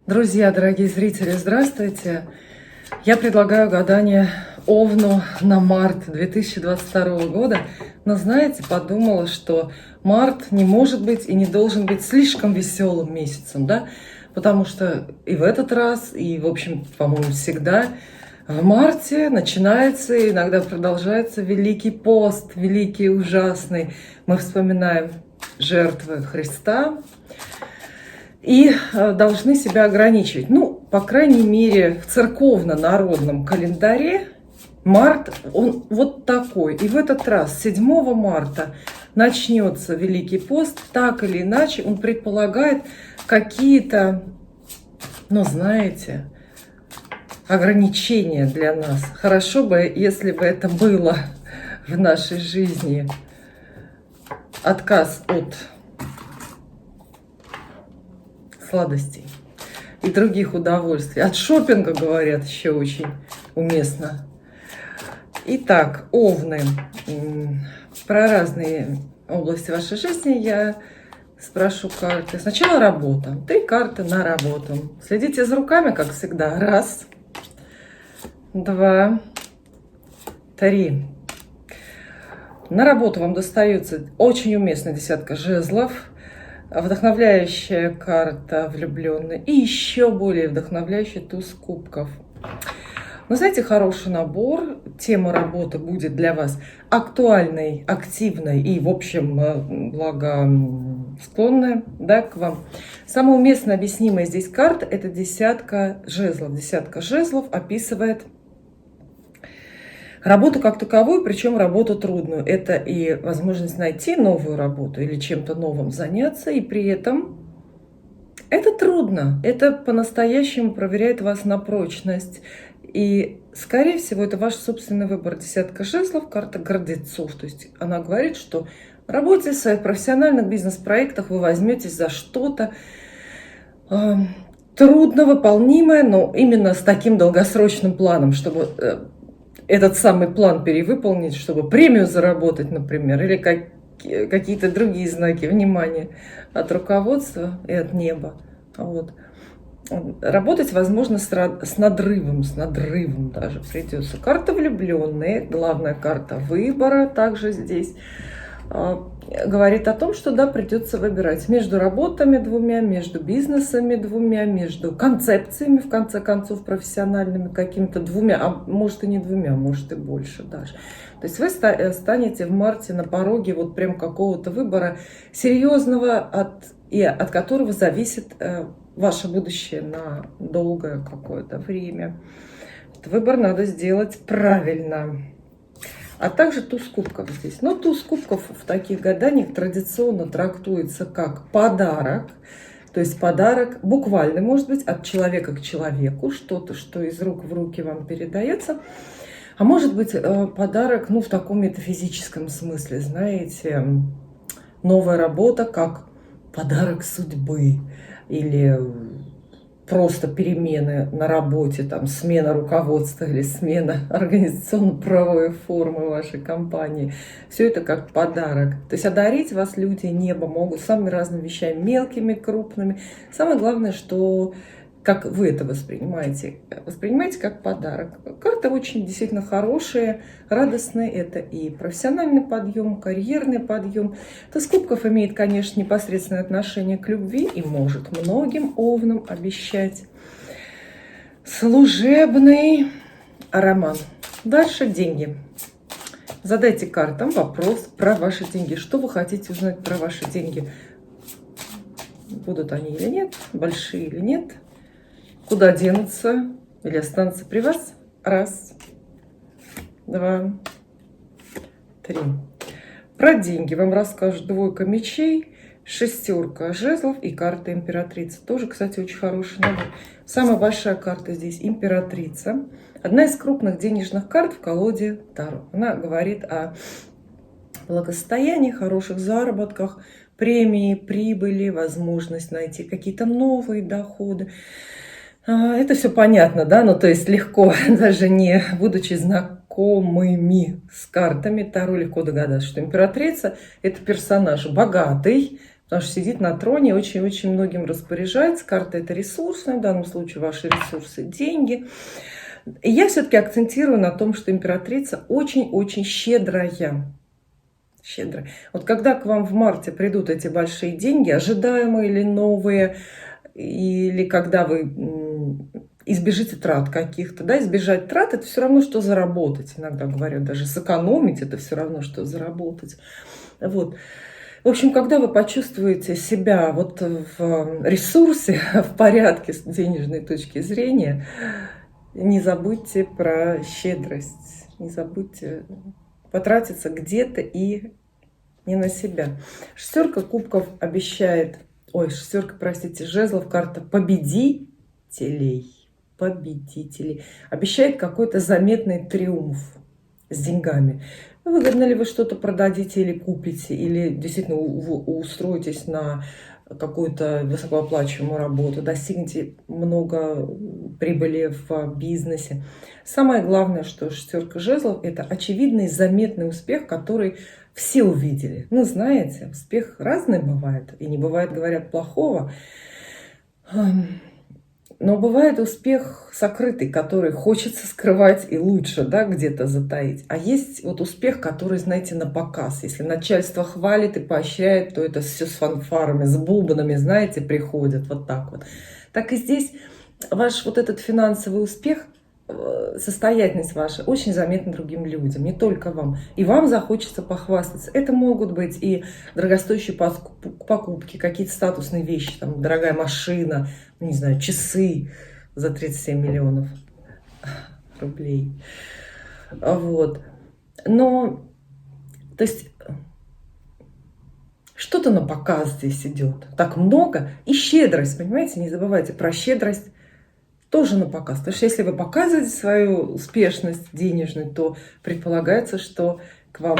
Друзья, дорогие зрители, здравствуйте! Я предлагаю гадание Овну на март 2022 года. Но знаете, подумала, что март не может быть и не должен быть слишком веселым месяцем, да? Потому что и в этот раз, и, в общем, по-моему, всегда в марте начинается и иногда продолжается Великий пост, великий, ужасный. Мы вспоминаем жертвы Христа. И должны себя ограничивать. Ну, по крайней мере, в церковно-народном календаре март, он вот такой. И в этот раз, 7 марта, начнется Великий пост. Так или иначе, он предполагает какие-то, ну, знаете, ограничения для нас. Хорошо бы, если бы это было в нашей жизни. Отказ от сладостей и других удовольствий. От шопинга, говорят, еще очень уместно. Итак, Овны. Про разные области вашей жизни я спрошу карты. Сначала работа. 3 карты на работу. Следите за руками, как всегда. 1, 2, 3. На работу вам достается очень уместная 10 жезлов. Вдохновляющая карта влюбленной и еще более вдохновляющий туз кубков. Но знаете, хороший набор. Тема работы будет для вас актуальной, активной и, в общем, благосклонная, да, к вам. Самая уместно объяснимая здесь карта – это 10 жезлов. 10 жезлов описывает работу как таковую, причем работу трудную. Это и возможность найти новую работу или чем-то новым заняться, и при этом это трудно. Это по-настоящему проверяет вас на прочность. И, скорее всего, это ваш собственный выбор. 10 жезлов, карта гордецов. То есть она говорит, что в работе, в своих профессиональных бизнес-проектах вы возьметесь за что-то трудновыполнимое, но именно с таким долгосрочным планом, чтобы этот самый план перевыполнить, чтобы премию заработать, например, или какие-то другие знаки внимания от руководства и от неба. Вот. Работать, возможно, с надрывом даже придется. Карта влюбленные, главная карта выбора также здесь. Говорит о том, что да, придется выбирать между работами 2, между бизнесами 2, между концепциями, в конце концов, профессиональными какими-то 2, а может и не 2, может и больше даже. То есть вы станете в марте на пороге вот прям какого-то выбора серьезного, от которого зависит ваше будущее на долгое какое-то время. Этот выбор надо сделать правильно. А также туз кубков здесь. Но туз кубков в таких гаданиях традиционно трактуется как подарок. То есть подарок буквально, может быть, от человека к человеку. Что-то, что из рук в руки вам передается. А может быть подарок, ну, в таком метафизическом смысле, знаете, новая работа как подарок судьбы. Или просто перемены на работе, там, смена руководства или смена организационно-правовой формы вашей компании. Все это как подарок. То есть одарить вас люди неба могут самыми разными вещами, мелкими, крупными. Самое главное, что как вы это воспринимаете. Воспринимаете как подарок. Карты очень действительно хорошие, радостные. Это и профессиональный подъем, карьерный подъем. Туз кубков имеет, конечно, непосредственное отношение к любви и может многим овнам обещать служебный роман. Дальше деньги. Задайте картам вопрос про ваши деньги. Что вы хотите узнать про ваши деньги? Будут они или нет? Большие или нет? Куда денутся или останутся при вас? 1, 2, 3. Про деньги вам расскажут 2 мечей, 6 жезлов и карта императрица. Тоже, кстати, очень хороший набор. Самая большая карта здесь императрица. Одна из крупных денежных карт в колоде Таро. Она говорит о благосостоянии, хороших заработках, премии, прибыли, возможность найти какие-то новые доходы. Это все понятно, да, ну то есть легко, даже не будучи знакомыми с картами Таро, легко догадаться, что императрица – это персонаж богатый, Потому что сидит на троне, очень-очень многим распоряжается. Карта это ресурсная, в данном случае ваши ресурсы, деньги. И я все-таки акцентирую на том, что императрица очень-очень щедрая. Щедрая. Вот когда к вам в марте придут эти большие деньги, ожидаемые или новые, или когда вы избежите трат каких-то, да, избежать трат это все равно, что заработать. Иногда говорят, даже сэкономить это все равно, что заработать. Вот. В общем, когда вы почувствуете себя вот в ресурсе, в порядке с денежной точки зрения, не забудьте про щедрость, не забудьте потратиться где-то и не на себя. Шестерка кубков обещает, шестерка, простите, жезлов, карта победителей. Победителей. Обещает какой-то заметный триумф с деньгами. Выгодно ли вы что-то продадите или купите, или действительно устроитесь на какую-то высокооплачиваемую работу, достигнете много прибыли в бизнесе. Самое главное, что шестерка жезлов – это очевидный, заметный успех, который все увидели. Ну, знаете, успех разный бывает, и не бывает, говорят, плохого. Но бывает успех сокрытый, который хочется скрывать и лучше, да, где-то затаить. А есть вот успех, который, знаете, на показ. Если начальство хвалит и поощряет, то это все с фанфарами, с бубнами, знаете, приходят вот так вот. Так и здесь ваш вот этот финансовый успех, состоятельность ваша очень заметна другим людям, не только вам. И вам захочется похвастаться. Это могут быть и дорогостоящие покупки, какие-то статусные вещи, там, дорогая машина, не знаю, часы за 37 миллионов рублей. Вот. Но, то есть, что-то на показ здесь идет. Так много. И щедрость, понимаете, не забывайте про щедрость. Тоже на показ. Потому что если вы показываете свою успешность денежную, то предполагается, что к вам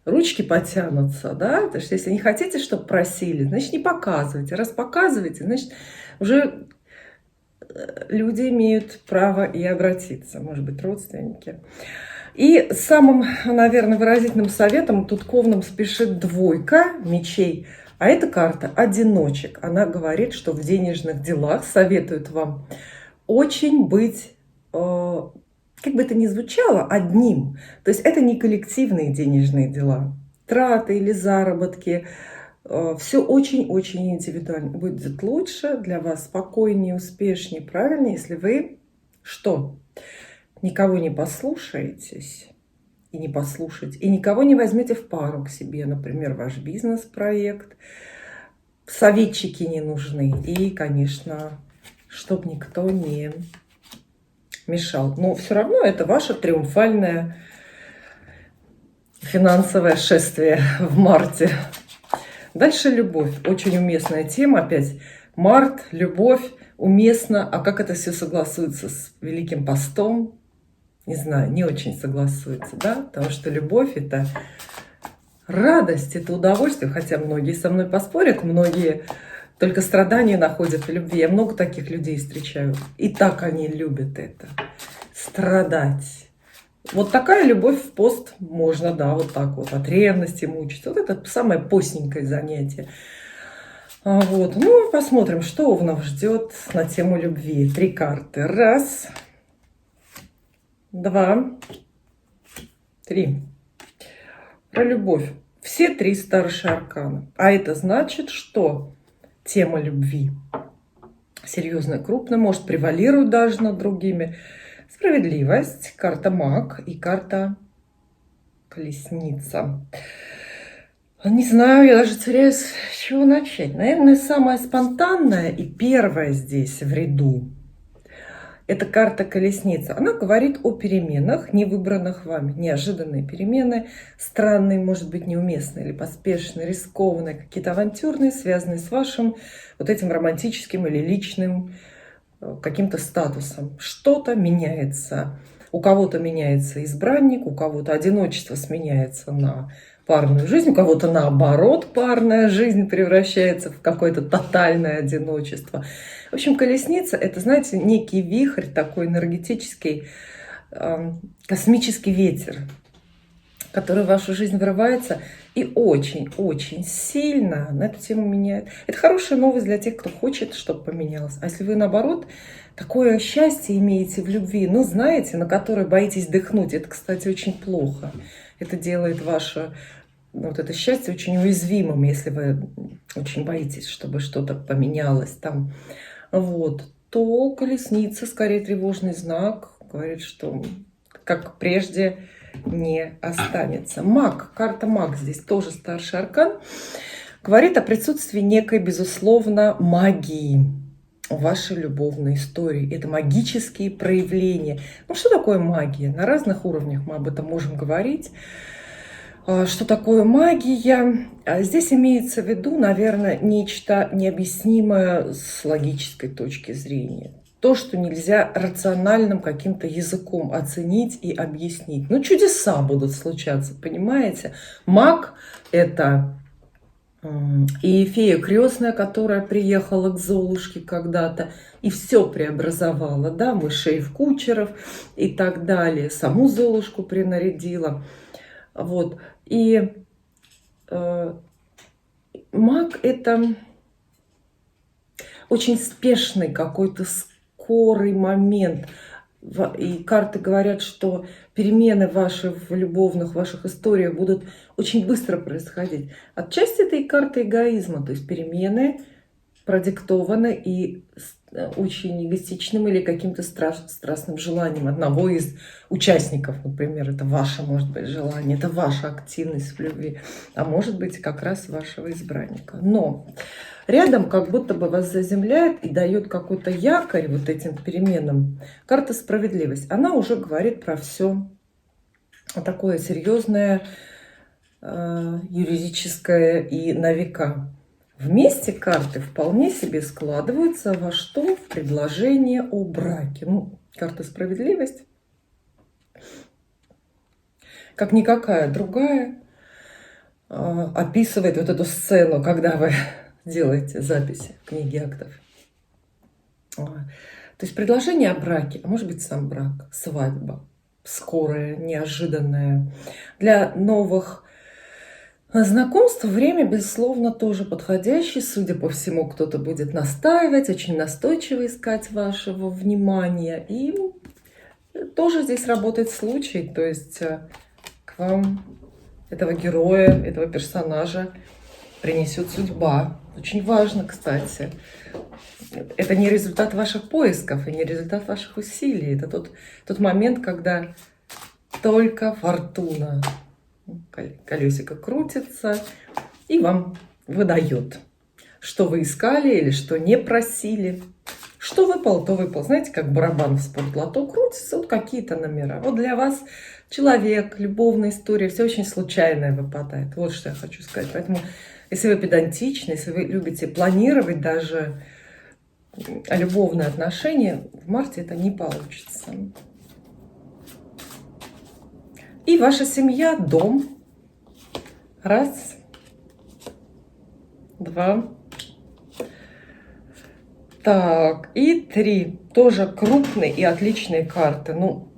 ручки потянутся, да? Потому что если не хотите, чтобы просили, значит, не показывайте. Раз показываете, значит, уже люди имеют право и обратиться, может быть, родственники. И самым, наверное, выразительным советом тут ковным спешит двойка мечей. А эта карта одиночек. Она говорит, что в денежных делах советует вам очень быть, как бы это ни звучало, одним. То есть это не коллективные денежные дела. Траты или заработки. Все очень-очень индивидуально. Будет лучше для вас, спокойнее, успешнее, правильнее, если вы что? Никого не послушаетесь. И не послушать, и никого не возьмете в пару к себе, например, ваш бизнес-проект, советчики не нужны, и, конечно, чтобы никто не мешал. Но все равно это ваше триумфальное финансовое шествие в марте. Дальше любовь, очень уместная тема, опять март, любовь, уместно, а как это все согласуется с Великим постом? Не знаю, не очень согласуется, да, потому что любовь – это радость, это удовольствие, хотя многие со мной поспорят, многие только страдания находят в любви. Я много таких людей встречаю, и так они любят это, страдать. Вот такая любовь в пост можно, да, вот так вот, от ревности мучиться. Вот это самое постненькое занятие. Вот, ну, посмотрим, что Овнов ждет на тему любви. 3 карты. 1, 2, 3. Про любовь. Все 3 старшие аркана. А это значит, что тема любви серьезная, крупная, может превалирует даже над другими. Справедливость, карта маг и карта колесница. Не знаю, я даже теряюсь, с чего начать. Наверное, самое спонтанное и первое здесь в ряду – это карта колесница. Она говорит о переменах, не выбранных вами. Неожиданные перемены, странные, может быть, неуместные или поспешные, рискованные, какие-то авантюрные, связанные с вашим вот этим романтическим или личным каким-то статусом. Что-то меняется. У кого-то меняется избранник, у кого-то одиночество сменяется на парную жизнь, у кого-то наоборот парная жизнь превращается в какое-то тотальное одиночество. В общем, колесница – это, знаете, некий вихрь, такой энергетический, космический ветер. который в вашу жизнь врывается и очень-очень сильно на эту тему меняет. Это хорошая новость для тех, кто хочет, чтобы поменялось. А если вы, наоборот, такое счастье имеете в любви, ну, знаете, на которое боитесь дыхнуть, это, кстати, очень плохо. Это делает ваше вот это счастье очень уязвимым, если вы очень боитесь, чтобы что-то поменялось там. Вот. То колесница, скорее тревожный знак, говорит, что как прежде не останется. Маг, карта маг здесь тоже старший аркан, говорит о присутствии некой, безусловно, магии в вашей любовной истории. Это магические проявления. Ну, что такое магия? На разных уровнях мы об этом можем говорить. Что такое магия? Здесь имеется в виду, наверное, нечто необъяснимое с логической точки зрения. То, что нельзя рациональным каким-то языком оценить и объяснить. Ну, чудеса будут случаться, понимаете? Маг – это и фея крестная, которая приехала к Золушке когда-то и все преобразовала, да, мышей в кучеров и так далее. Саму Золушку принарядила. Вот. И маг – это очень спешный какой-то скорый момент. И карты говорят, что перемены ваши в любовных ваших историях будут очень быстро происходить. Отчасти это и карта эгоизма, то есть перемены продиктованы и очень эгоистичным или каким-то страстным желанием одного из участников. Например, это ваше, может быть, желание, это ваша активность в любви, а может быть, как раз вашего избранника. Но рядом как будто бы вас заземляет и дает какой-то якорь вот этим переменам. Карта справедливость. Она уже говорит про все такое серьезное, юридическое и на века. Вместе карты вполне себе складываются во что? В предложение о браке. Ну, карта справедливость, как никакая другая, описывает вот эту сцену, когда вы делаете записи в книге актов. То есть предложение о браке, а может быть сам брак, свадьба, скорая, неожиданная. Для новых знакомств время, безусловно, тоже подходящее. Судя по всему, кто-то будет настаивать, очень настойчиво искать вашего внимания. И тоже здесь работает случай, то есть к вам этого героя, этого персонажа принесет судьба. Очень важно, кстати. Это не результат ваших поисков и не результат ваших усилий. Это тот момент, когда только фортуна, колесико крутится и вам выдает, что вы искали или что не просили. Что выпало, то выпало. Знаете, как барабан в спортлото крутится, вот какие-то номера. Вот для вас человек, любовная история, все очень случайное выпадает. Вот что я хочу сказать. Поэтому, если вы педантичны, если вы любите планировать даже любовные отношения, в марте это не получится. И ваша семья, дом. Раз, два. Так, и три. Тоже крупные и отличные карты. Ну,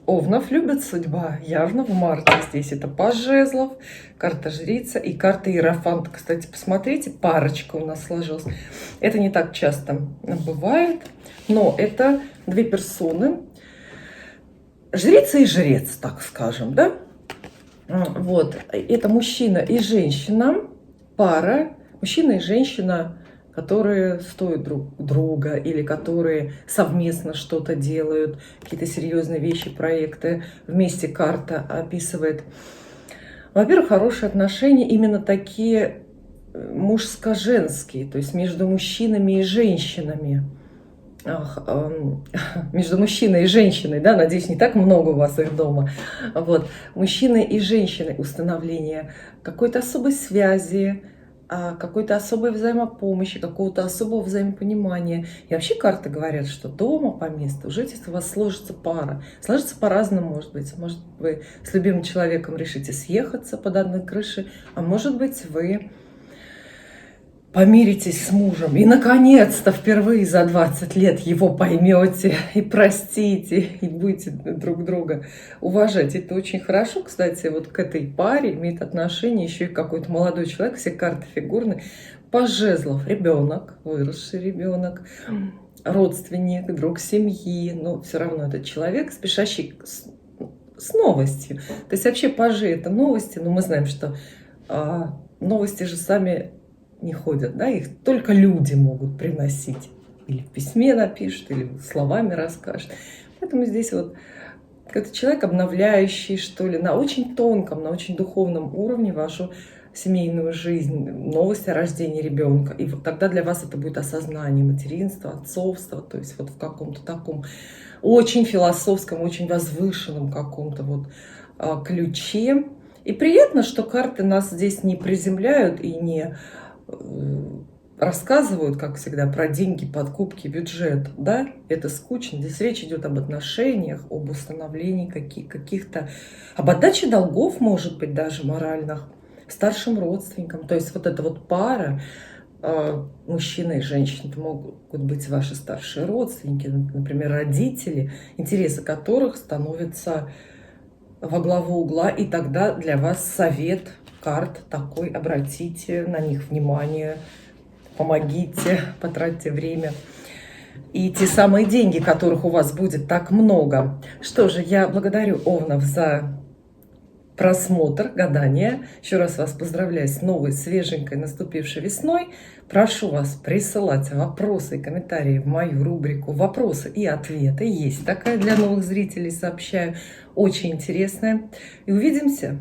Овнов любит судьба. Явно в марте здесь это паж жезлов, карта жрица и карта иерофант. Кстати, посмотрите, парочка у нас сложилась. Это не так часто бывает, но это две персоны. Жрица и жрец, так скажем, да? Вот, это мужчина и женщина, пара, мужчина и женщина, которые стоят друг друга или которые совместно что-то делают, какие-то серьезные вещи, проекты. Вместе карта описывает. Во-первых, хорошие отношения именно такие мужско-женские, то есть между мужчинами и женщинами. Между мужчиной и женщиной, да, надеюсь, не так много у вас их дома. Вот. Мужчиной и женщиной установление какой-то особой связи, какой-то особой взаимопомощи, какого-то особого взаимопонимания. И вообще карты говорят, что дома по месту уже если у вас сложится пара. Сложится по-разному, может быть. Может, вы с любимым человеком решите съехаться под одной крышей, а может быть, вы помиритесь с мужем, и, наконец-то, впервые за 20 лет его поймете и простите, и будете друг друга уважать. Это очень хорошо, кстати, вот к этой паре имеет отношение еще и какой-то молодой человек, все карты фигурные, паж жезлов, ребенок, выросший ребенок, родственник, друг семьи, но все равно этот человек, спешащий с новостью. То есть вообще пажи — это новости, но мы знаем, что новости же сами не ходят, да, их только люди могут приносить. Или в письме напишут, или словами расскажут. Поэтому здесь вот какой-то человек, обновляющий, что ли, на очень тонком, на очень духовном уровне вашу семейную жизнь, новость о рождении ребенка. И вот тогда для вас это будет осознание материнства, отцовства, то есть вот в каком-то таком очень философском, очень возвышенном каком-то вот ключе. И приятно, что карты нас здесь не приземляют и не рассказывают, как всегда, про деньги, подкупки, бюджет, да, это скучно. Здесь речь идет об отношениях, об установлении каких-то, об отдаче долгов, может быть, даже моральных, старшим родственникам. То есть вот эта вот пара, мужчина и женщина, это могут быть ваши старшие родственники, например, родители, интересы которых становятся во главу угла, и тогда для вас совет карт такой: обратите на них внимание, помогите, потратьте время. И те самые деньги, которых у вас будет так много. Что же, я благодарю овнов за просмотр, гадание. Еще раз вас поздравляю с новой, свеженькой, наступившей весной. Прошу вас присылать вопросы и комментарии в мою рубрику «Вопросы и ответы». Есть такая для новых зрителей, сообщаю, очень интересная. И увидимся